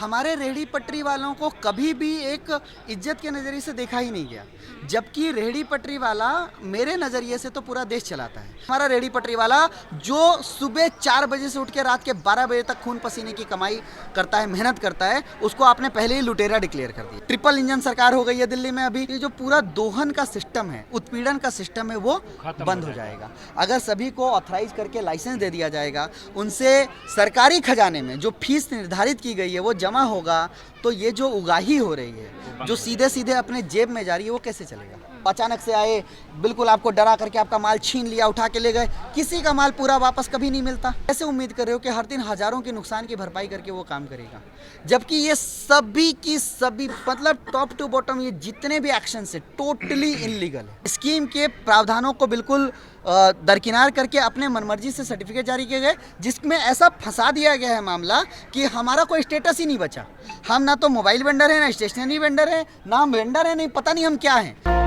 हमारे रेहड़ी पटरी वालों को कभी भी एक इज्जत के नज़रिए से देखा ही नहीं गया, जबकि रेहड़ी पटरी वाला मेरे नज़रिए से तो पूरा देश चलाता है। हमारा रेहड़ी पटरी वाला जो सुबह 4 बजे से उठ के रात के 12 बजे तक खून पसीने की कमाई करता है, मेहनत करता है, उसको आपने पहले ही लुटेरा डिक्लेयर कर दिया। ट्रिपल इंजन सरकार हो गई है दिल्ली में। अभी ये जो पूरा दोहन का सिस्टम है, उत्पीड़न का सिस्टम है, वो बंद हो जाएगा अगर सभी को ऑथराइज करके लाइसेंस दे दिया जाएगा। उनसे सरकारी खजाने में जो फीस निर्धारित की गई है वो जमा होगा, तो ये जो उगाही हो रही है जो सीधे सीधे अपने जेब में जा रही है वो कैसे चलेगा। अचानक से आए, बिल्कुल आपको डरा करके आपका माल छीन लिया, उठा के ले गए, किसी का माल पूरा वापस कभी नहीं मिलता। कैसे उम्मीद कर रहे हो कि हर दिन हजारों के नुकसान की भरपाई करके वो काम करेगा, जबकि ये सभी की सभी मतलब टॉप टू बॉटम ये जितने भी एक्शन है टोटली इनलीगल है। स्कीम के प्रावधानों को बिल्कुल दरकिनार करके अपने मनमर्जी से सर्टिफिकेट जारी किए गए, जिसमें ऐसा फंसा दिया गया है मामला कि हमारा कोई स्टेटस ही नहीं बचा। हम ना तो मोबाइल वेंडर है, ना स्टेशनरी वेंडर है, ना हम वेंडर है, नहीं पता नहीं हम क्या हैं।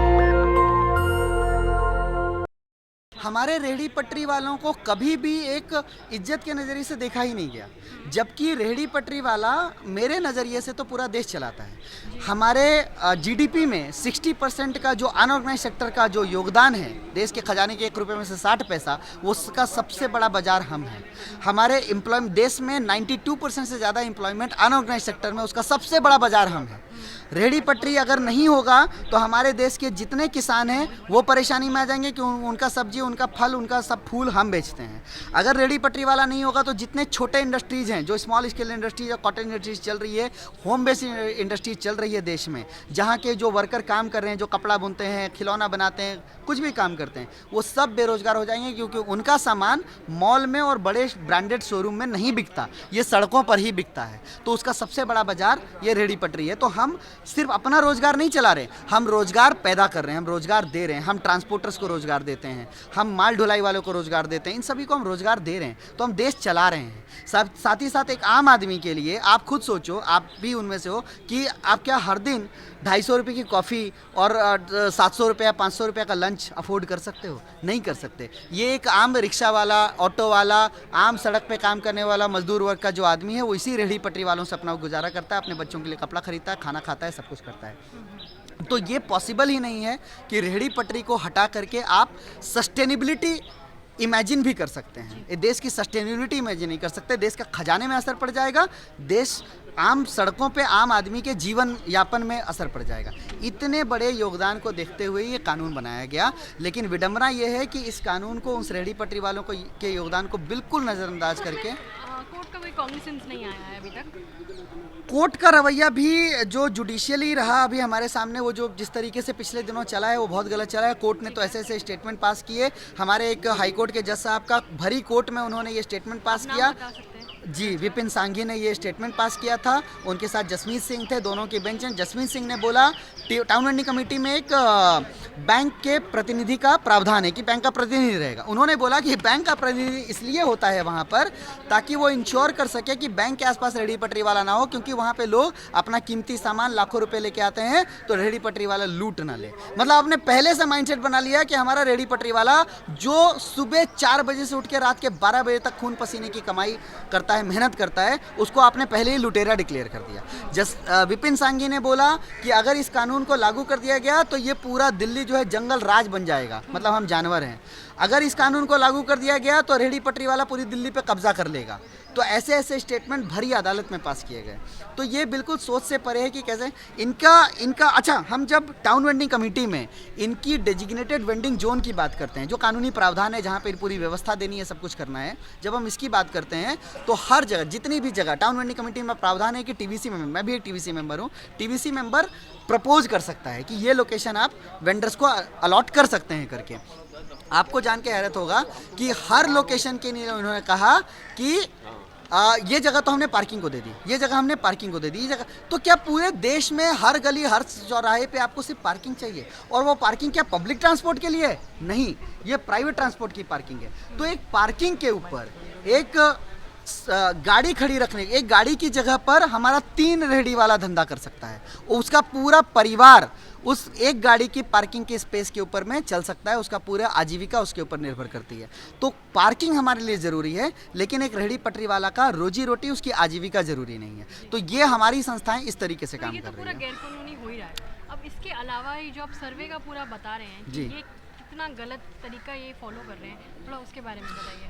हमारे रेहड़ी पटरी वालों को कभी भी एक इज्जत के नज़रिए से देखा ही नहीं गया, जबकि रेहड़ी पटरी वाला मेरे नज़रिए से तो पूरा देश चलाता है। हमारे जीडीपी में 60% का जो अनऑर्गेनाइज सेक्टर का जो योगदान है, देश के खजाने के 1 रुपये में से 60 पैसा, उसका सबसे बड़ा बाजार हम हैं। हमारे देश में 92% से ज़्यादा एम्प्लॉयमेंट अनऑर्गेनाइज सेक्टर में, उसका सबसे बड़ा बाजार हम हैं। रेहड़ी पटरी अगर नहीं होगा तो हमारे देश के जितने किसान हैं वो परेशानी में आ जाएंगे कि उनका सब्जी, उनका फल, उनका सब फूल हम बेचते हैं। अगर रेहड़ी पटरी वाला नहीं होगा तो जितने छोटे इंडस्ट्रीज़ हैं, जो स्मॉल स्केल इंडस्ट्रीज या कॉटन इंडस्ट्रीज चल रही है, होम बेस्ड इंडस्ट्रीज चल रही है देश में, जहाँ के जो वर्कर काम कर रहे हैं, जो कपड़ा बुनते हैं, खिलौना बनाते हैं, कुछ भी काम करते हैं, वो सब बेरोजगार हो जाएंगे, क्योंकि उनका सामान मॉल में और बड़े ब्रांडेड शोरूम में नहीं बिकता, ये सड़कों पर ही बिकता है। तो उसका सबसे बड़ा बाजार ये रेहड़ी पटरी है। तो हम सिर्फ अपना रोजगार नहीं चला रहे, हम रोजगार पैदा कर रहे हैं, हम रोजगार दे रहे हैं, हम ट्रांसपोर्टर्स को रोजगार देते हैं, हम माल ढुलाई वालों को रोजगार देते हैं, इन सभी को हम रोजगार दे रहे हैं, तो हम देश चला रहे हैं। साथ ही साथ एक आम आदमी के लिए आप खुद सोचो, आप भी उनमें से हो, कि आप क्या हर दिन 250 रुपये की कॉफ़ी और 700 रुपये या 500 रुपये का लंच अफोर्ड कर सकते हो? नहीं कर सकते। ये एक आम रिक्शा वाला, ऑटो वाला, आम सड़क पे काम करने वाला मजदूर वर्ग का जो आदमी है, वो इसी रेहड़ी पटरी वालों से अपना गुजारा करता है, अपने बच्चों के लिए कपड़ा खरीदता है, खाना खाता है, सब कुछ करता है। तो ये पॉसिबल ही नहीं है कि रेहड़ी पटरी को हटा करके आप सस्टेनेबिलिटी इमेजिन भी कर सकते हैं। ये देश की सस्टेनेबिलिटी इमेजिन नहीं कर सकते, देश का खजाने में असर पड़ जाएगा, देश आम सड़कों पे आम आदमी के जीवन यापन में असर पड़ जाएगा। इतने बड़े योगदान को देखते हुए ये कानून बनाया गया, लेकिन विडंबना ये है कि इस कानून को उस रेहड़ी पटरी वालों को के योगदान को बिल्कुल नज़रअंदाज करके कोर्ट का कोई कॉग्निसेंस नहीं आया है अभी तक। कोर्ट का रवैया भी जो जुडिशियली रहा अभी हमारे सामने, वो जो जिस तरीके से पिछले दिनों चला है वो बहुत गलत चला है। कोर्ट ने तो ऐसे ऐसे स्टेटमेंट पास किए, हमारे एक हाई कोर्ट के जज साहब का भरी कोर्ट में उन्होंने ये स्टेटमेंट पास किया। जी, विपिन सांघी ने ये स्टेटमेंट पास किया था, उनके साथ जसमीत सिंह थे, दोनों की बेंच हैं। जसमीत सिंह ने बोला टाउन वेंडिंग कमेटी में एक बैंक के प्रतिनिधि का प्रावधान है कि बैंक का प्रतिनिधि रहेगा। उन्होंने बोला कि बैंक का प्रतिनिधि इसलिए होता है वहाँ पर ताकि वो इंश्योर कर सके कि बैंक के आसपास रेहड़ी पटरी वाला ना हो, क्योंकि वहाँ पे लोग अपना कीमती सामान लाखों रुपए लेके आते हैं, तो रेहड़ी पटरी वाला लूट ना ले। मतलब आपने पहले से माइंडसेट बना लिया कि हमारा रेहड़ी पटरी वाला जो सुबह 4 बजे से उठ के रात के 12 बजे तक खून पसीने की कमाई करता है, मेहनत करता है, उसको आपने पहले ही लुटेरा डिक्लेयर कर दिया। विपिन सांघी ने बोला कि अगर इस कानून को लागू कर दिया गया तो ये पूरा दिल्ली जो है जंगल राज बन जाएगा, मतलब हम जानवर हैं। अगर इस कानून को लागू कर दिया गया तो रेहड़ी पटरी वाला पूरी दिल्ली पे कब्जा कर लेगा। तो ऐसे ऐसे स्टेटमेंट भरी अदालत में पास किए गए। तो ये बिल्कुल सोच से परे है कि कैसे इनका अच्छा, हम जब टाउन वेंडिंग कमेटी में इनकी डेजिग्नेटेड वेंडिंग जोन की बात करते हैं, जो कानूनी प्रावधान है जहाँ पे पूरी व्यवस्था देनी है, सब कुछ करना है, जब हम इसकी बात करते हैं तो हर जगह, जितनी भी जगह टाउन वेंडिंग कमेटी में प्रावधान है कि टीवीसी में, मैं भी एक टीवीसी मेंबर हूँ, टीवीसी मेंबर प्रपोज कर सकता है कि ये लोकेशन आप वेंडर्स को अलॉट कर सकते हैं करके। आपको जान के हैरत होगा कि हर लोकेशन के लिए उन्होंने कहा कि ये जगह तो हमने पार्किंग को दे दी, ये जगह हमने पार्किंग को दे दी, ये जगह। तो क्या पूरे देश में हर गली, हर चौराहे पे आपको सिर्फ पार्किंग चाहिए? और वो पार्किंग क्या पब्लिक ट्रांसपोर्ट के लिए है? नहीं, ये प्राइवेट ट्रांसपोर्ट की पार्किंग है। तो एक पार्किंग के ऊपर एक गाड़ी खड़ी रखने, एक गाड़ी की जगह पर हमारा 3 रेहड़ी वाला धंधा कर सकता है। उसका पूरा परिवार उस एक गाड़ी की पार्किंग के स्पेस के ऊपर में चल सकता है, उसका पूरा आजीविका उसके ऊपर निर्भर करती है। तो पार्किंग हमारे लिए ज़रूरी है, लेकिन एक रेहड़ी पटरी वाला का रोजी रोटी, उसकी आजीविका ज़रूरी नहीं है। तो ये हमारी संस्थाएं इस तरीके से काम ये कर तो रही पूरा है। गैर कानूनी हो ही रहा है। अब इसके अलावा ये जो आप सर्वे का पूरा बता रहे हैं कि जी। ये कितना गलत तरीका ये फॉलो कर रहे हैं, थोड़ा उसके बारे में बताइए।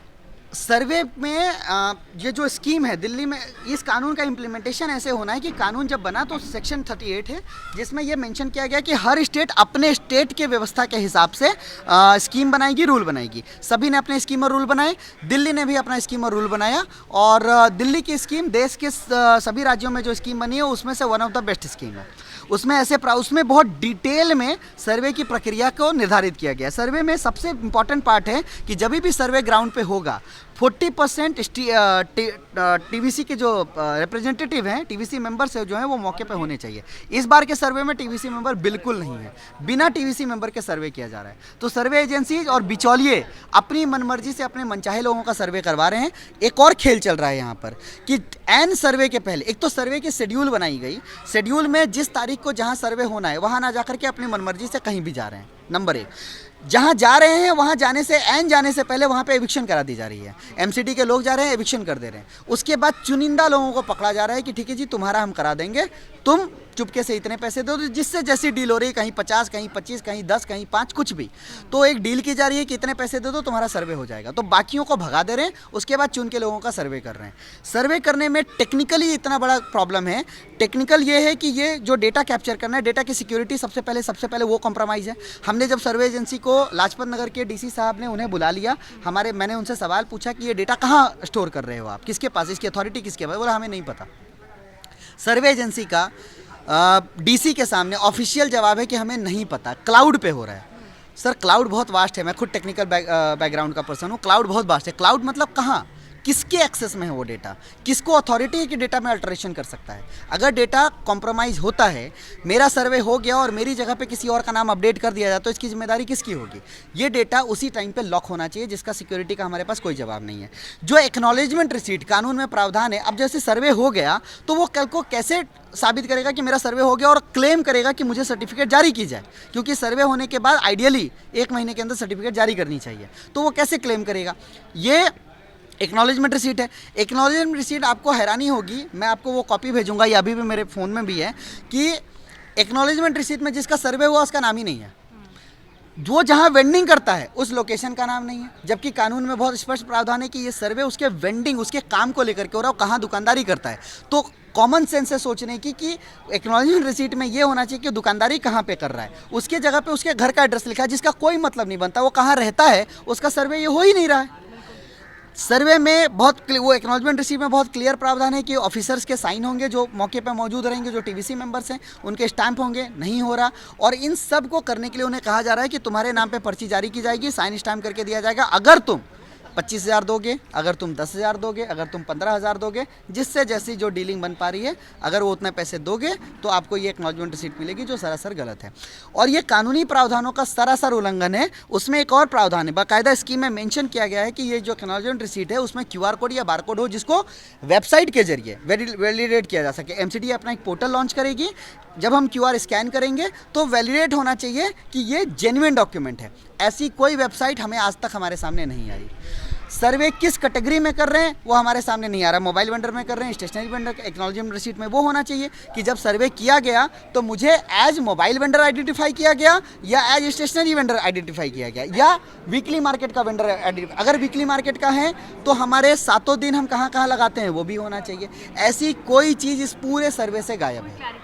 सर्वे में ये जो स्कीम है दिल्ली में, इस कानून का इम्प्लीमेंटेशन ऐसे होना है कि कानून जब बना तो सेक्शन 38 है, जिसमें ये मेंशन किया गया कि हर स्टेट अपने स्टेट के व्यवस्था के हिसाब से स्कीम बनाएगी, रूल बनाएगी। सभी ने अपने स्कीम और रूल बनाए, दिल्ली ने भी अपना स्कीम और रूल बनाया, और दिल्ली की स्कीम देश के सभी राज्यों में जो स्कीम बनी है उसमें से one of the best scheme है। उसमें बहुत डिटेल में सर्वे की प्रक्रिया को निर्धारित किया गया है। सर्वे में सबसे इम्पॉर्टेंट पार्ट है कि जब भी सर्वे ग्राउंड पे होगा 40% टीवीसी के जो रिप्रेजेंटेटिव हैं, टीवीसी मेंबर्स जो हैं, वो मौके पे होने चाहिए। इस बार के सर्वे में टीवीसी मेंबर बिल्कुल नहीं है, बिना टीवीसी मेंबर के सर्वे किया जा रहा है। तो सर्वे एजेंसी और बिचौलिए अपनी मनमर्जी से अपने मनचाहे लोगों का सर्वे करवा रहे हैं। एक और खेल चल रहा है यहाँ पर कि एन सर्वे के पहले एक तो सर्वे की शेड्यूल बनाई गई, शेड्यूल में जिस तारीख को जहाँ सर्वे होना है वहाँ ना जाकर के अपनी मनमर्जी से कहीं भी जा रहे हैं। नंबर 1, जहाँ जा रहे हैं वहाँ जाने से पहले वहाँ पे एविक्शन करा दी जा रही है। एमसीडी के लोग जा रहे हैं, एविक्शन कर दे रहे हैं। उसके बाद चुनिंदा लोगों को पकड़ा जा रहा है कि ठीक है जी, तुम्हारा हम करा देंगे, तुम चुपके से इतने पैसे दो, जिससे जैसी डील हो रही है, कहीं 50, कहीं 25, कहीं 10, कहीं 5, कुछ भी, तो एक डील की जा रही है कि इतने पैसे दे दो तुम्हारा सर्वे हो जाएगा। तो बाकियों को भगा दे रहे हैं, उसके बाद चुन के लोगों का सर्वे कर रहे हैं। सर्वे करने में टेक्निकली इतना बड़ा प्रॉब्लम है। टेक्निकल ये है कि ये जो डेटा कैप्चर करना है, डेटा की सिक्योरिटी सबसे पहले वो कॉम्प्रोमाइज़ है। हमने जब सर्वे एजेंसी को लाजपत नगर के डीसी साहब ने उन्हें बुला लिया, मैंने उनसे सवाल पूछा कि ये डेटा कहाँ स्टोर कर रहे हो आप, किसके पास, इसकी अथॉरिटी किसके पास? बोला हमें नहीं पता। सर्वे एजेंसी का डीसी के सामने ऑफिशियल जवाब है कि हमें नहीं पता, क्लाउड पे हो रहा है। सर क्लाउड बहुत वास्ट है, मैं खुद टेक्निकल बैकग्राउंड का पर्सन हूँ। क्लाउड बहुत वास्ट है। क्लाउड मतलब कहाँ, किसके एक्सेस में है वो डेटा, किसको अथॉरिटी है कि डेटा में अल्टरेशन कर सकता है? अगर डेटा कॉम्प्रोमाइज़ होता है, मेरा सर्वे हो गया और मेरी जगह पे किसी और का नाम अपडेट कर दिया जाता, तो इसकी जिम्मेदारी किसकी होगी? ये डेटा उसी टाइम पे लॉक होना चाहिए, जिसका सिक्योरिटी का हमारे पास कोई जवाब नहीं है। जो एक्नॉलेजमेंट रिसीट कानून में प्रावधान है, अब जैसे सर्वे हो गया तो वो कल को कैसे साबित करेगा कि मेरा सर्वे हो गया और क्लेम करेगा कि मुझे सर्टिफिकेट जारी की जाए? क्योंकि सर्वे होने के बाद आइडियली 1 महीने के अंदर सर्टिफिकेट जारी करनी चाहिए, तो वो कैसे क्लेम करेगा? ये एक्नॉलेजमेंट रिसीट है। एक्नॉलेजमेंट रिसीट आपको हैरानी होगी, मैं आपको वो कॉपी भेजूंगा, या अभी भी मेरे फ़ोन में भी है, कि एक्नॉलेजमेंट रिसीट में जिसका सर्वे हुआ उसका नाम ही नहीं है। जो जहाँ वेंडिंग करता है उस लोकेशन का नाम नहीं है, जबकि कानून में बहुत स्पष्ट प्रावधान है कि ये सर्वे उसके वेंडिंग, उसके काम को लेकर के हो रहा है, कहाँ दुकानदारी करता है। तो कॉमन सेंस है सोचने की कि एक्नॉलेजमेंट रिसीट में ये होना चाहिए कि दुकानदारी कहाँ पे कर रहा है, उसके जगह पे उसके घर का एड्रेस लिखा है, जिसका कोई मतलब नहीं बनता, वो कहाँ रहता है उसका सर्वे ये हो ही नहीं रहा है। सर्वे में वो एक्नॉलेजमेंट रिसीट में बहुत क्लियर प्रावधान है कि ऑफिसर्स के साइन होंगे जो मौके पर मौजूद रहेंगे, जो टीवीसी मेंबर्स हैं उनके स्टैंप होंगे, नहीं हो रहा। और इन सब को करने के लिए उन्हें कहा जा रहा है कि तुम्हारे नाम पे पर्ची जारी की जाएगी, साइन स्टैंप करके दिया जाएगा। अगर तुम 25,000 दोगे, अगर तुम 10,000 दोगे, अगर तुम 15,000 दोगे, जिससे जैसी जो डीलिंग बन पा रही है, अगर वो उतने पैसे दोगे तो आपको ये एक्नॉलेजमेंट रिसीट मिलेगी, जो सरासर गलत है। और ये कानूनी प्रावधानों का सरासर उल्लंघन है। उसमें एक और प्रावधान है, बाकायदा स्कीम में मेंशन किया गया है कि ये जो एक्नॉलेजमेंट रिसीट है उसमें QR कोड या बारकोड हो, जिसको वेबसाइट के जरिए वैलिडेट किया जा सके। एमसीडी अपना एक पोर्टल लॉन्च करेगी, जब हम QR स्कैन करेंगे तो वैलिडेट होना चाहिए कि ये जेन्युइन डॉक्यूमेंट है। ऐसी कोई वेबसाइट हमें आज तक हमारे सामने नहीं आई। सर्वे किस कैटेगरी में कर रहे हैं वो हमारे सामने नहीं आ रहा। मोबाइल वेंडर में कर रहे हैं, स्टेशनरी वेंडर, एक्नॉलेजमेंट रिसीट में वो होना चाहिए कि जब सर्वे किया गया तो मुझे एज मोबाइल वेंडर आइडेंटिफाई किया गया, या एज स्टेशनरी वेंडर आइडेंटिफाई किया गया, या वीकली मार्केट का वेंडर। अगर वीकली मार्केट का है तो हमारे 7 दिन हम कहाँ कहाँ लगाते हैं वो भी होना चाहिए। ऐसी कोई चीज़ इस पूरे सर्वे से गायब है,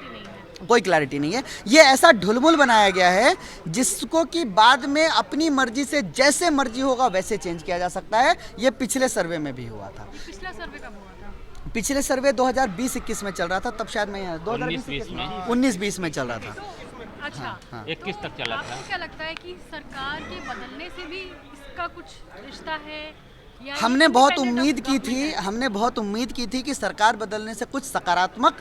कोई क्लैरिटी नहीं है। ये ऐसा ढुलमुल बनाया गया है जिसको कि बाद में अपनी मर्जी से जैसे मर्जी होगा वैसे चेंज किया जा सकता है। ये पिछले सर्वे में भी हुआ था। पिछला सर्वे कब हुआ था? पिछले सर्वे 2020-21 में चल रहा था, तब शायद मैं 19-20 में चल रहा था। अच्छा, हाँ। 21 तक चला था। आपको क्या लगता है कि सरकार के बदलने से भी इसका कुछ रिश्ता है? यानी हमने बहुत independent उम्मीद of की थी government है। हमने बहुत उम्मीद की थी कि सरकार बदलने से कुछ सकारात्मक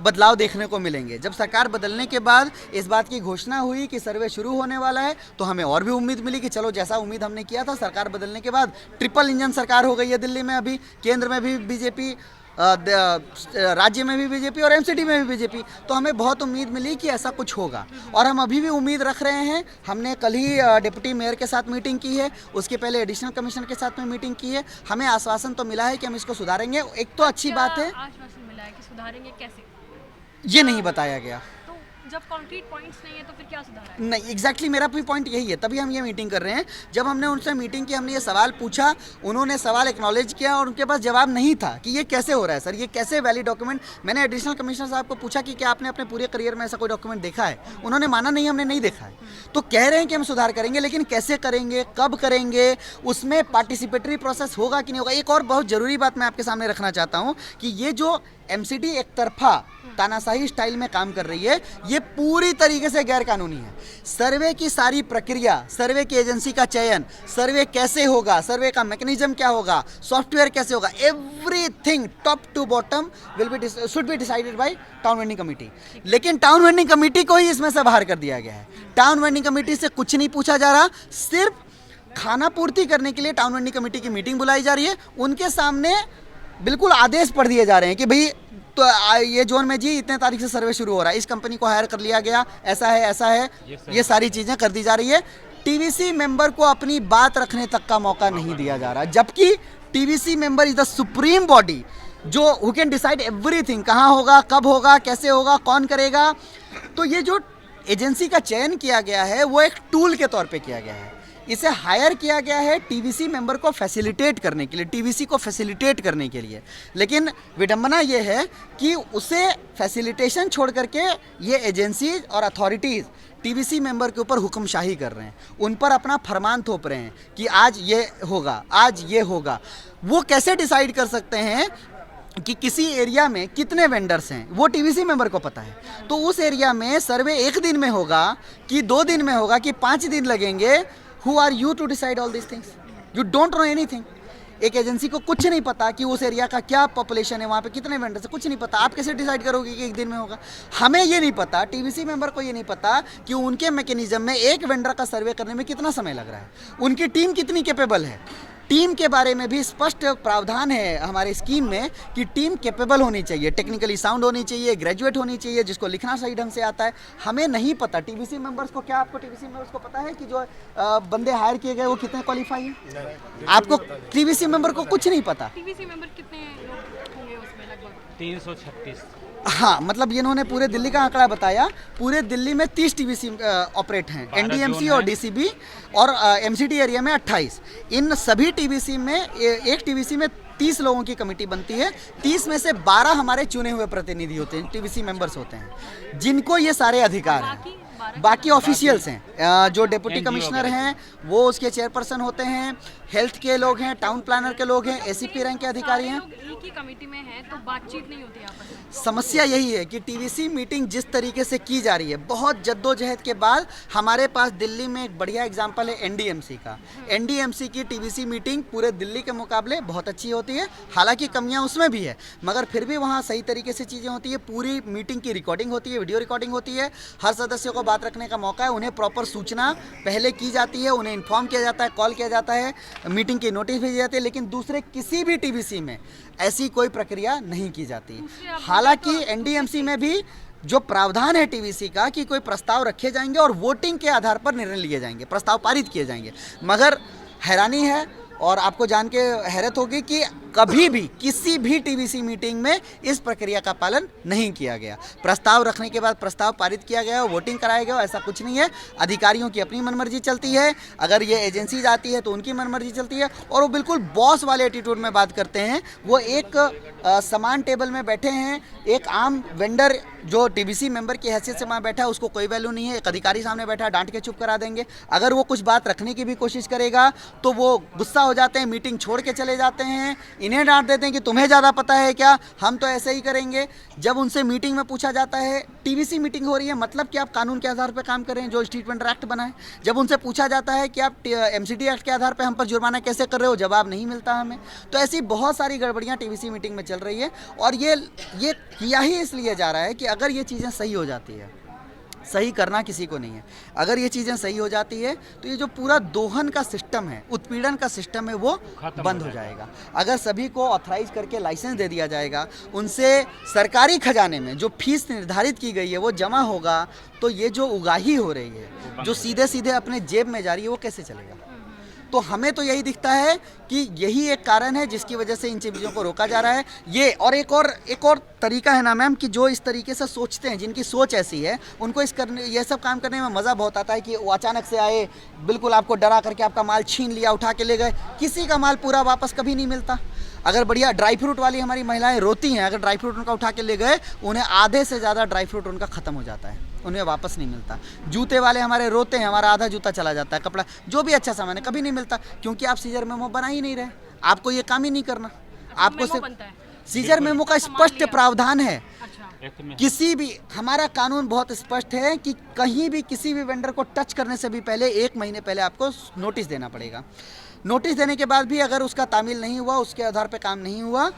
बदलाव देखने को मिलेंगे। जब सरकार बदलने के बाद इस बात की घोषणा हुई कि सर्वे शुरू होने वाला है तो हमें और भी उम्मीद मिली कि चलो जैसा उम्मीद हमने किया था, सरकार बदलने के बाद ट्रिपल इंजन सरकार हो गई है दिल्ली में, अभी केंद्र में भी बीजेपी, राज्य में भी बीजेपी और एमसीडी में भी बीजेपी। तो हमें बहुत उम्मीद मिली कि ऐसा कुछ होगा और हम अभी भी उम्मीद रख रहे हैं। हमने कल ही डिप्टी मेयर के साथ मीटिंग की है, उसके पहले एडिशनल कमिश्नर के साथ में मीटिंग की है। हमें आश्वासन तो मिला है कि हम इसको सुधारेंगे। एक तो अच्छी क्या बात है, आश्वासन मिला है कि सुधारेंगे कैसे? ये नहीं बताया गया। तो जब कॉन्क्रीट पॉइंट्स नहीं है तो फिर क्या सुधार है? नहीं, एग्जैक्टली मेरा भी पॉइंट यही है, तभी हम ये मीटिंग कर रहे हैं। जब हमने उनसे मीटिंग की, हमने ये सवाल पूछा, उन्होंने सवाल एक्नॉलेज किया और उनके पास जवाब नहीं था कि ये कैसे हो रहा है सर, ये कैसे वैलिड डॉक्यूमेंट। मैंने एडिशनल कमिश्नर साहब को पूछा कि क्या आपने अपने पूरे करियर में ऐसा कोई डॉक्यूमेंट देखा है? उन्होंने माना नहीं, हमने नहीं देखा है। तो कह रहे हैं कि हम सुधार करेंगे, लेकिन कैसे करेंगे, कब करेंगे, उसमें पार्टिसिपेटरी प्रोसेस होगा कि नहीं होगा। एक और बहुत ज़रूरी बात मैं आपके सामने रखना चाहता हूँ कि ये जो एमसीडी एक तरफा तानाशाही स्टाइल में काम कर रही है, ये पूरी तरीके से गैर कानूनी है। सर्वे की सारी प्रक्रिया, सर्वे की एजेंसी का चयन, सर्वे कैसे होगा, सर्वे का मैकेनिज्म क्या होगा, सॉफ्टवेयर कैसे होगा, everything top to bottom should be decided by town vending committee. लेकिन टाउन वेंडिंग कमेटी को ही इसमें से बाहर कर दिया गया है। टाउन वेंडिंग कमेटी से कुछ नहीं पूछा जा रहा, सिर्फ खाना पूर्ति करने के लिए टाउन वेंडिंग कमेटी की मीटिंग बुलाई जा रही है। उनके सामने बिल्कुल आदेश पढ़ दिए जा रहे हैं कि भाई तो ये जोन में जी इतने तारीख से सर्वे शुरू हो रहा है, इस कंपनी को हायर कर लिया गया, ऐसा है, ये सारी चीज़ें कर दी जा रही है। टीवीसी मेंबर को अपनी बात रखने तक का मौका नहीं दिया जा रहा, जबकि TVC member is the supreme body जो हु कैन डिसाइड एवरीथिंग, कहाँ होगा, कब होगा, कैसे होगा, कौन करेगा। तो ये जो एजेंसी का चयन किया गया है वो एक टूल के तौर पे किया गया है। इसे हायर किया गया है टीवीसी मेंबर को फैसिलिटेट करने के लिए, टीवीसी को फैसिलिटेट करने के लिए। लेकिन विडंबना ये है कि उसे फैसिलिटेशन छोड़ करके ये एजेंसीज और अथॉरिटीज़ टीवीसी मेंबर के ऊपर हुक्मशाही कर रहे हैं, उन पर अपना फरमान थोप रहे हैं कि आज ये होगा, आज ये होगा। वो कैसे डिसाइड कर सकते हैं कि किसी एरिया में कितने वेंडर्स हैं, वो टीवीसी मेंबर को पता है। तो उस एरिया में सर्वे 1 दिन में होगा कि 2 दिन में होगा कि 5 दिन लगेंगे। Who are you to decide all these things? You don't know anything. एक एजेंसी को कुछ नहीं पता कि उस एरिया का क्या पॉपुलेशन है, वहाँ पे कितने वेंडर्स है, कुछ नहीं पता। आप कैसे डिसाइड करोगे कि 1 दिन में होगा? हमें ये नहीं पता, टीवीसी मेंबर को ये नहीं पता कि उनके मैकेनिज्म में एक वेंडर का सर्वे करने में कितना समय लग रहा है, उनकी टीम कितनी कैपेबल है। टीम के बारे में भी स्पष्ट प्रावधान है हमारे स्कीम में कि टीम कैपेबल होनी चाहिए, टेक्निकली साउंड होनी चाहिए, ग्रेजुएट होनी चाहिए, जिसको लिखना सही ढंग से आता है। हमें नहीं पता टीवीसी मेंबर्स को, क्या आपको टीवीसी मेंबर्स को पता है कि जो बंदे हायर किए गए वो कितने क्वालिफाई हैं? आपको टीवीसी मेंबर को कुछ नहीं पता। टीवीसी मेंबर कितने लोग होंगे उसमें लगभग? 336। हाँ, मतलब इन्होंने पूरे दिल्ली का आंकड़ा बताया। पूरे दिल्ली में 30 टीवीसी ऑपरेट हैं, एनडीएमसी और डीसीबी, और एमसीडी एरिया में 28। इन सभी टीवीसी में एक टीवीसी में 30 लोगों की कमेटी बनती है। 30 में से 12 हमारे चुने हुए प्रतिनिधि होते हैं, टीवीसी मेंबर्स होते हैं, जिनको ये सारे अधिकार हैं। बाकी ऑफिशियल्स हैं, जो डिप्टी कमिश्नर हैं वो उसके चेयरपर्सन होते हैं, हेल्थ के लोग हैं, टाउन प्लानर के लोग हैं, एसीपी रैंक के अधिकारी हैं। एक ही कमेटी में हैं तो बातचीत नहीं होती आपस में। समस्या यही है कि टीवीसी मीटिंग जिस तरीके से की जा रही है, बहुत जद्दोजहद के बाद हमारे पास दिल्ली में एक बढ़िया एग्जांपल है एनडीएमसी का। एनडीएमसी की टीवीसी मीटिंग पूरे दिल्ली के मुकाबले बहुत अच्छी होती है, हालांकि कमियां उसमें भी है, मगर फिर भी वहाँ सही तरीके से चीज़ें होती है। पूरी मीटिंग की रिकॉर्डिंग होती है, वीडियो रिकॉर्डिंग होती है, हर सदस्य को बात रखने का मौका है, उन्हें प्रॉपर सूचना पहले की जाती है, उन्हें इन्फॉर्म किया जाता है, कॉल किया जाता है, मीटिंग की नोटिस भेजी जाती है। लेकिन दूसरे किसी भी टीवीसी में ऐसी कोई प्रक्रिया नहीं की जाती। हालांकि एनडीएमसी में भी जो प्रावधान है टीवीसी का कि कोई प्रस्ताव रखे जाएंगे और वोटिंग के आधार पर निर्णय लिए जाएंगे, प्रस्ताव पारित किए जाएंगे, मगर हैरानी है और आपको जान के हैरत होगी कि कभी भी किसी भी टीवीसी मीटिंग में इस प्रक्रिया का पालन नहीं किया गया। प्रस्ताव रखने के बाद प्रस्ताव पारित किया गया, वोटिंग कराया गया, ऐसा कुछ नहीं है। अधिकारियों की अपनी मनमर्जी चलती है, अगर ये एजेंसी आती है तो उनकी मनमर्जी चलती है, और वो बिल्कुल बॉस वाले एटीट्यूड में बात करते हैं। वो एक समान टेबल में बैठे हैं, एक आम वेंडर जो टीबीसी मेंबर की हैसियत से वहाँ बैठा है उसको कोई वैल्यू नहीं है। एक अधिकारी सामने बैठा है, डांट के चुप करा देंगे। अगर वो कुछ बात रखने की भी कोशिश करेगा तो वो गुस्सा हो जाते हैं, मीटिंग छोड़ के चले जाते हैं, इन्हें डांट देते हैं कि तुम्हें ज़्यादा पता है क्या, हम तो ऐसे ही करेंगे। जब उनसे मीटिंग में पूछा जाता है, टीबीसी मीटिंग हो रही है, मतलब कि आप कानून के आधार पर काम कर रहे हैं जो स्ट्रीट वेंडर एक्ट बना है। जब उनसे पूछा जाता है कि आप एमसीडी एक्ट के आधार पर हम पर जुर्माना कैसे कर रहे हो, जवाब नहीं मिलता हमें। तो ऐसी बहुत सारी गड़बड़ियाँ टीबीसी मीटिंग में चल रही है और ये किया ही इसलिए जा रहा है कि अगर ये चीज़ें सही हो जाती है, सही करना किसी को नहीं है, अगर ये चीज़ें सही हो जाती है तो ये जो पूरा दोहन का सिस्टम है, उत्पीड़न का सिस्टम है, वो बंद हो जाएगा। अगर सभी को ऑथराइज करके लाइसेंस दे दिया जाएगा, उनसे सरकारी खजाने में जो फीस निर्धारित की गई है वो जमा होगा, तो ये जो उगाही हो रही है जो सीधे सीधे अपने जेब में जा रही है वो कैसे चलेगा। तो हमें तो यही दिखता है कि यही एक कारण है जिसकी वजह से इन चीज़ों को रोका जा रहा है। ये और एक और तरीका है ना मैम कि जो इस तरीके से सोचते हैं, जिनकी सोच ऐसी है, उनको ये सब काम करने में मज़ा बहुत आता है कि वो अचानक से आए, बिल्कुल आपको डरा करके आपका माल छीन लिया, उठा के ले गए। किसी का माल पूरा वापस कभी नहीं मिलता। अगर बढ़िया ड्राई फ्रूट वाली हमारी महिलाएं रोती हैं, अगर ड्राई फ्रूट उनका उठा के ले गए, उन्हें आधे से ज़्यादा ड्राई फ्रूट उनका ख़त्म हो जाता है, उन्हें वापस नहीं मिलता। जूते वाले हमारे रोते हैं, हमारा आधा जूता चला जाता है, कपड़ा जो भी अच्छा सामान है कभी नहीं मिलता, क्योंकि आप सीजर मेमो बना ही नहीं रहे। आपको ये काम ही नहीं करना, आपको सिर्फ सीजर मेमो का स्पष्ट प्रावधान है। किसी भी, हमारा कानून बहुत स्पष्ट है कि कहीं भी किसी भी वेंडर को टच करने से भी पहले 1 महीने पहले आपको नोटिस देना पड़ेगा। नोटिस देने के बाद भी अगर उसका तामील नहीं हुआ, उसके आधार पे काम नहीं हुआ,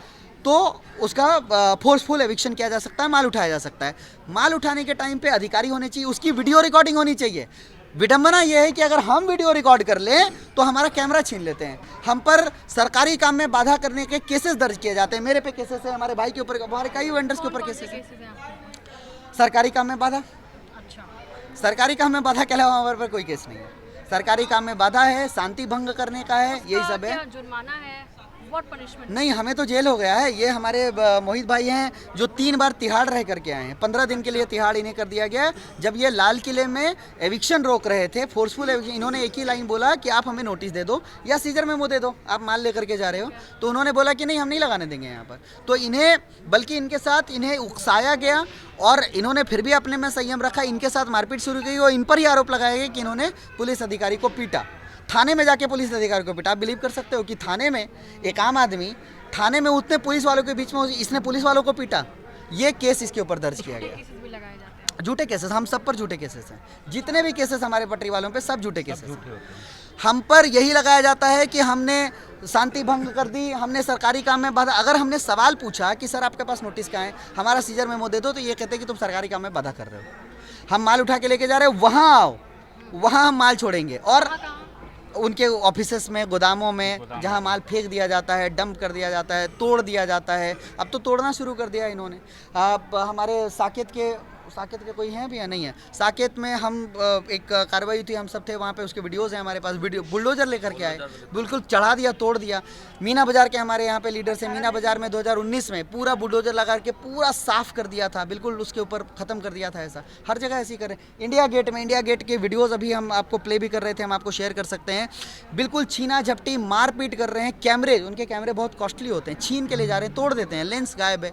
तो उसका फोर्सफुल एविक्शन किया जा सकता है, माल उठाया जा सकता है। माल उठाने के टाइम पे अधिकारी होने चाहिए, उसकी वीडियो रिकॉर्डिंग होनी चाहिए। विडंबना यह है कि अगर हम वीडियो रिकॉर्ड कर लें तो हमारा कैमरा छीन लेते हैं, हम पर सरकारी काम में बाधा करने के केसेस दर्ज किए जाते हैं। मेरे पे केसेस है, हमारे भाई के ऊपर, हमारे कई वेंडर्स के ऊपर केसेस है। सरकारी काम में बाधा, सरकारी काम में बाधा के अलावा हमारे पर कोई केस नहीं है। सरकारी काम में बाधा है, शांति भंग करने का है, यही सब है। जुर्माना है, व्हाट पनिशमेंट? नहीं, हमें तो जेल हो गया है। ये हमारे मोहित भाई हैं जो 3 बार तिहाड़ रह करके आए हैं। 15 दिन के लिए तिहाड़ इन्हें कर दिया गया। जब ये लाल किले में एविक्शन रोक रहे थे, फोर्सफुल एविक्शन, इन्होंने एक ही लाइन बोला कि आप हमें नोटिस दे दो या सीजर मेमो दे दो, आप माल लेकर के जा रहे हो। तो उन्होंने बोला कि नहीं, हम नहीं लगाने देंगे यहाँ पर। तो इन्हें, बल्कि इनके साथ इन्हें उकसाया गया और इन्होंने फिर भी अपने में संयम रखा। इनके साथ मारपीट शुरू की और इन पर ही आरोप लगाया गया कि इन्होंने पुलिस अधिकारी को पीटा। थाने में जाके पुलिस अधिकारी को पीटा। आप बिलीव कर सकते हो कि थाने में एक आम आदमी, थाने में उतने पुलिस वालों के बीच में इसने पुलिस वालों को पीटा। ये केस इसके ऊपर दर्ज किया गया। झूठे केसेस, हम सब पर झूठे केसेस हैं। जितने भी केसेस हमारे पटरी वालों पे, सब झूठे केसेस हैं। हम पर यही लगाया जाता है कि हमने शांति भंग कर दी, हमने सरकारी काम में बाधा। अगर हमने सवाल पूछा कि सर आपके पास नोटिस क्या है, हमारा सीजर मेमो दे दो, तो ये कहते हैं कि तुम सरकारी काम में बाधा कर रहे हो। हम माल उठा के लेके जा रहे हो, वहाँ आओ, वहाँ हम माल छोड़ेंगे। और उनके ऑफिसेस में, गोदामों में जहाँ माल फेंक दिया जाता है, डंप कर दिया जाता है, तोड़ दिया जाता है। अब तो तोड़ना शुरू कर दिया इन्होंने। हमारे साकेत के कोई हैं भी या नहीं है? साकेत में हम एक कार्रवाई थी, हम सब थे वहाँ पे, उसके वीडियोज़ हैं हमारे पास। वीडियो बुलडोजर लेकर के आए, बिल्कुल चढ़ा दिया, तोड़ दिया। मीना बाज़ार के हमारे यहाँ पे लीडर से, मीना बाज़ार में 2019 में पूरा बुलडोजर लगा के पूरा साफ़ कर दिया था, बिल्कुल उसके ऊपर ख़त्म कर दिया था। ऐसा हर जगह ऐसे ही कर रहे हैं। इंडिया गेट के वीडियोज़ अभी हम आपको प्ले भी कर रहे थे, हम आपको शेयर कर सकते हैं। बिल्कुल छीना झपटी, मारपीट कर रहे हैं। कैमरे, उनके कैमरे बहुत कॉस्टली होते हैं, छीन के ले जा रहे हैं, तोड़ देते हैं, लेंस गायब है।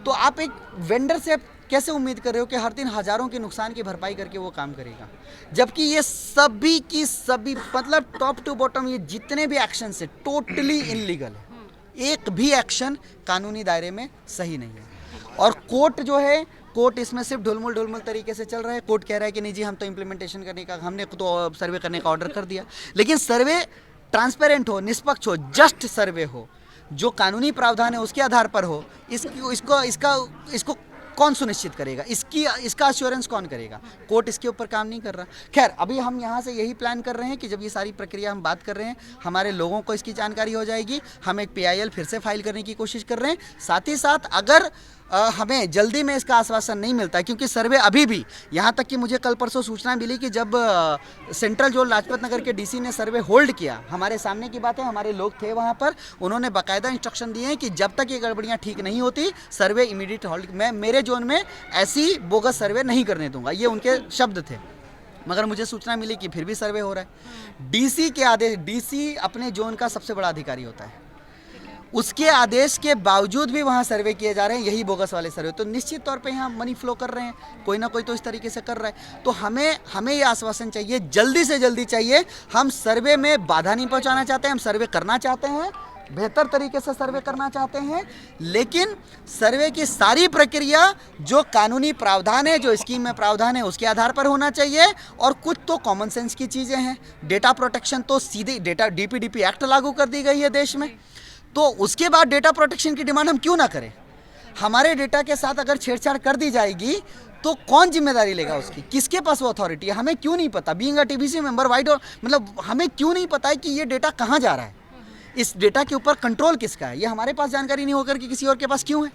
तो आप एक वेंडर से कैसे उम्मीद कर रहे हो कि हर दिन हज़ारों के नुकसान की भरपाई करके वो काम करेगा, जबकि ये सभी की सभी, मतलब टॉप टू बॉटम, ये जितने भी एक्शन है टोटली इनलीगल है। एक भी एक्शन कानूनी दायरे में सही नहीं है। और कोर्ट जो है, कोर्ट इसमें सिर्फ ढुलमुल तरीके से चल रहा है। कोर्ट कह रहा है कि नहीं जी, हम तो इम्प्लीमेंटेशन करने का, हमने तो सर्वे करने का ऑर्डर कर दिया। लेकिन सर्वे ट्रांसपेरेंट हो, निष्पक्ष हो, जस्ट सर्वे हो, जो कानूनी प्रावधान है उसके आधार पर हो। इसको कौन सुनिश्चित करेगा? इसका अश्योरेंस कौन करेगा? कोर्ट इसके ऊपर काम नहीं कर रहा। खैर, अभी हम यहाँ से यही प्लान कर रहे हैं कि जब ये सारी प्रक्रिया हम बात कर रहे हैं, हमारे लोगों को इसकी जानकारी हो जाएगी। हम एक PIL फिर से फाइल करने की कोशिश कर रहे हैं। साथ ही साथ अगर हमें जल्दी में इसका आश्वासन नहीं मिलता है, क्योंकि सर्वे अभी भी, यहाँ तक कि मुझे कल परसों सूचना मिली कि जब सेंट्रल जोन लाजपत नगर के DC ने सर्वे होल्ड किया, हमारे सामने की बात है, हमारे लोग थे वहाँ पर, उन्होंने बाकायदा इंस्ट्रक्शन दिए हैं कि जब तक ये गड़बड़ियाँ ठीक नहीं होती, सर्वे इमीडिएट होल्ड, मैं मेरे जोन में ऐसी बोगस सर्वे नहीं करने दूंगा, ये उनके शब्द थे। मगर मुझे सूचना मिली कि फिर भी सर्वे हो रहा है। DC के आदेश, DC अपने जोन का सबसे बड़ा अधिकारी होता है। उसके आदेश के बावजूद भी वहाँ सर्वे किए जा रहे हैं, यही बोगस वाले सर्वे। तो निश्चित तौर पे यहाँ मनी फ्लो कर रहे हैं, कोई ना कोई तो इस तरीके से कर रहा है। तो हमें ये आश्वासन चाहिए, जल्दी से जल्दी चाहिए। हम सर्वे में बाधा नहीं पहुँचाना चाहते हैं, हम सर्वे करना चाहते हैं, बेहतर तरीके से सर्वे करना चाहते हैं, लेकिन सर्वे की सारी प्रक्रिया जो कानूनी प्रावधान है, जो स्कीम में प्रावधान है, उसके आधार पर होना चाहिए। और कुछ तो कॉमन सेंस की चीज़ें हैं। डेटा प्रोटेक्शन तो सीधे डेटा डीपीडीपी एक्ट लागू कर दी गई है देश में, तो उसके बाद डेटा प्रोटेक्शन की डिमांड हम क्यों ना करें? हमारे डेटा के साथ अगर छेड़छाड़ कर दी जाएगी तो कौन जिम्मेदारी लेगा उसकी? किसके पास वो अथॉरिटी है? हमें क्यों नहीं पता? Being a TBC member wide, मतलब हमें क्यों नहीं पता है कि ये डेटा कहाँ जा रहा है? इस डेटा के ऊपर कंट्रोल किसका है? ये हमारे पास जानकारी नहीं होकर कि किसी और के पास क्यों है?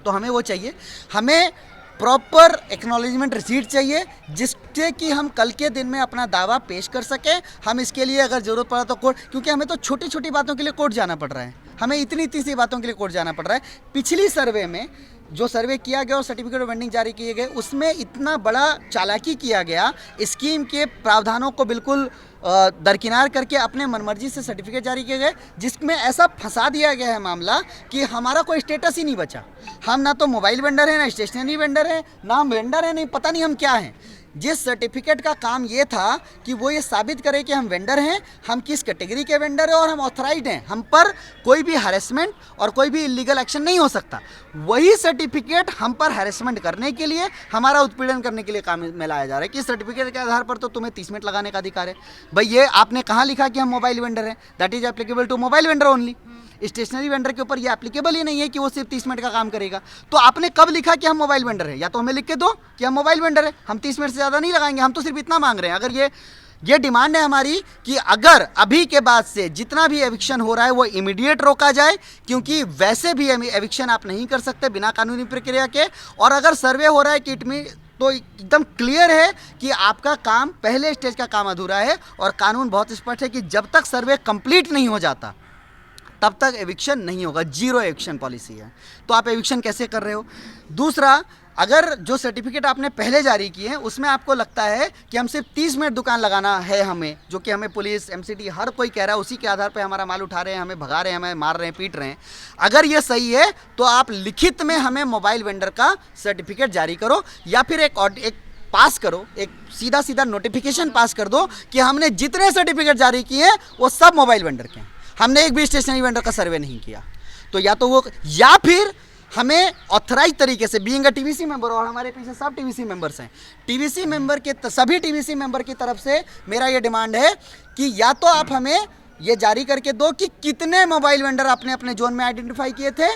तो हमें वो चाहिए, हमें प्रॉपर एक्नॉलेजमेंट रिसीट चाहिए, जिससे कि हम कल के दिन में अपना दावा पेश कर सकें। हम इसके लिए अगर ज़रूरत पड़ा तो कोर्ट, क्योंकि हमें तो छोटी छोटी बातों के लिए कोर्ट जाना पड़ रहा है, हमें इतनी सी बातों के लिए कोर्ट जाना पड़ रहा है। पिछली सर्वे में जो सर्वे किया गया और सर्टिफिकेट ऑफ वेंडिंग जारी किए गए, उसमें इतना बड़ा चालाकी किया गया, स्कीम के प्रावधानों को बिल्कुल दरकिनार करके अपने मनमर्जी से सर्टिफिकेट जारी किए गए, जिसमें ऐसा फंसा दिया गया है मामला कि हमारा कोई स्टेटस ही नहीं बचा। हम ना तो मोबाइल वेंडर है, ना स्टेशनरी वेंडर है, ना हम वेंडर है, नहीं पता नहीं हम क्या हैं। जिस सर्टिफिकेट का काम ये था कि वो ये साबित करे कि हम वेंडर हैं, हम किस कैटेगरी के वेंडर हैं और हम ऑथराइज्ड हैं, हम पर कोई भी हैरेसमेंट और कोई भी इलीगल एक्शन नहीं हो सकता, वही सर्टिफिकेट हम पर हैरेसमेंट करने के लिए, हमारा उत्पीड़न करने के लिए काम में लाया जा रहा है कि इस सर्टिफिकेट के आधार पर तो तुम्हें 30 मिनट लगाने का अधिकार है। भाई ये आपने कहाँ लिखा कि हम मोबाइल वेंडर हैं? That is applicable to mobile vendor only. Stationery vendor के ऊपर ये एप्लीकेबल ही नहीं है कि वो सिर्फ 30 मिनट का काम करेगा। तो आपने कब लिखा कि हम मोबाइल वेंडर है? या तो हमें लिख के दो कि हम मोबाइल वेंडर है, हम 30 मिनट से ज़्यादा नहीं लगाएंगे, हम तो सिर्फ इतना मांग रहे हैं। अगर ये डिमांड है हमारी कि अगर अभी के बाद से जितना भी एविक्शन हो रहा है वो इमीडिएट रोका जाए, क्योंकि वैसे भी एविक्शन आप नहीं कर सकते बिना कानूनी प्रक्रिया के। और अगर सर्वे हो रहा है कि तो एकदम क्लियर है कि आपका काम, पहले स्टेज का काम अधूरा है। और कानून बहुत स्पष्ट है कि जब तक सर्वे कंप्लीट नहीं हो जाता तब तक एविक्शन नहीं होगा, जीरो एविक्शन पॉलिसी है। तो आप एविक्शन कैसे कर रहे हो? दूसरा, अगर जो सर्टिफिकेट आपने पहले जारी किए हैं उसमें आपको लगता है कि हम सिर्फ 30 मिनट दुकान लगाना है हमें, जो कि हमें पुलिस, एमसीटी हर कोई कह रहा है, उसी के आधार पे हमारा माल उठा रहे हैं, हमें भगा रहे हैं, हमें मार रहे हैं, पीट रहे हैं। अगर ये सही है तो आप लिखित में हमें मोबाइल वेंडर का सर्टिफिकेट जारी करो, या फिर एक पास करो, एक सीधा नोटिफिकेशन पास कर दो कि हमने जितने सर्टिफिकेट जारी किए हैं वो सब मोबाइल वेंडर के हैं, हमने एक भी स्टेशनरी वेंडर का सर्वे नहीं किया। तो या तो वो, या फिर हमें ऑथराइज तरीके से, बीइंग अ टीवीसी मेंबर, और हमारे पीछे सब टीवीसी मेंबर्स हैं, टीवीसी मेंबर के सभी टीवीसी मेंबर की तरफ से मेरा ये डिमांड है कि या तो आप हमें ये जारी करके दो कि कितने मोबाइल वेंडर आपने अपने जोन में आइडेंटिफाई किए थे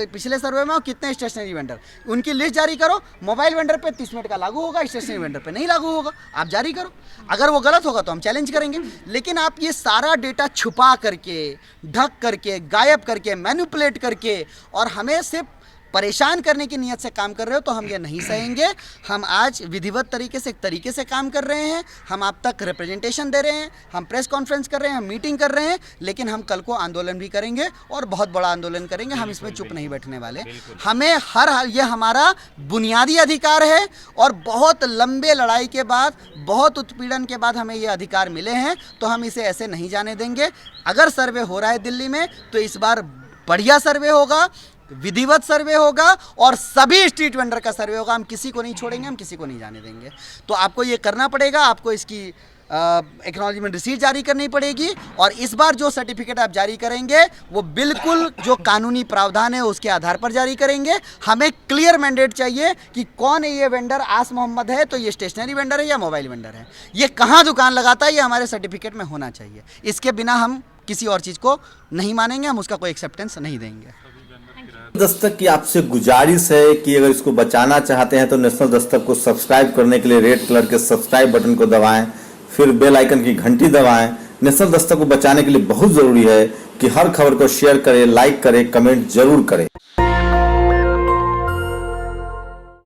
पिछले सर्वे में, और कितने स्टेशनरी वेंडर, उनकी लिस्ट जारी करो। मोबाइल वेंडर पे 30 मिनट का लागू होगा, स्टेशनरी वेंडर पे नहीं लागू होगा, आप जारी करो। अगर वो गलत होगा तो हम चैलेंज करेंगे। लेकिन आप ये सारा डेटा छुपा करके, ढक करके, गायब करके, मैनिपुलेट करके और हमें सिर्फ परेशान करने की नीयत से काम कर रहे हो, तो हम ये नहीं सहेंगे। हम आज विधिवत तरीके से, एक तरीके से काम कर रहे हैं, हम आप तक रिप्रेजेंटेशन दे रहे हैं, हम प्रेस कॉन्फ्रेंस कर रहे हैं, हम मीटिंग कर रहे हैं, लेकिन हम कल को आंदोलन भी करेंगे और बहुत बड़ा आंदोलन करेंगे। हम इसमें चुप नहीं बैठने वाले। हमें हर हाल, ये हमारा बुनियादी अधिकार है और बहुत लंबे लड़ाई के बाद, बहुत उत्पीड़न के बाद हमें ये अधिकार मिले हैं, तो हम इसे ऐसे नहीं जाने देंगे। अगर सर्वे हो रहा है दिल्ली में तो इस बार बढ़िया सर्वे होगा, विधिवत सर्वे होगा और सभी स्ट्रीट वेंडर का सर्वे होगा। हम किसी को नहीं छोड़ेंगे, हम किसी को नहीं जाने देंगे। तो आपको ये करना पड़ेगा, आपको इसकी एक्नॉलेजमेंट रिसीट जारी करनी पड़ेगी। और इस बार जो सर्टिफिकेट आप जारी करेंगे वो बिल्कुल जो कानूनी प्रावधान है उसके आधार पर जारी करेंगे। हमें क्लियर मैंडेट चाहिए कि कौन है ये वेंडर। आस मोहम्मद है तो ये स्टेशनरी वेंडर है या मोबाइल वेंडर है, ये कहाँ दुकान लगाता है, ये हमारे सर्टिफिकेट में होना चाहिए। इसके बिना हम किसी और चीज़ को नहीं मानेंगे, हम उसका कोई एक्सेप्टेंस नहीं देंगे। दस्तक की आपसे गुजारिश है कि अगर इसको बचाना चाहते हैं तो नेशनल दस्तक को सब्सक्राइब करने के लिए रेड कलर के सब्सक्राइब बटन को दबाएं, फिर बेल आइकन की घंटी दबाएं। नेशनल दस्तक को बचाने के लिए बहुत जरूरी है कि हर खबर को शेयर करें, लाइक करें, कमेंट जरूर करें।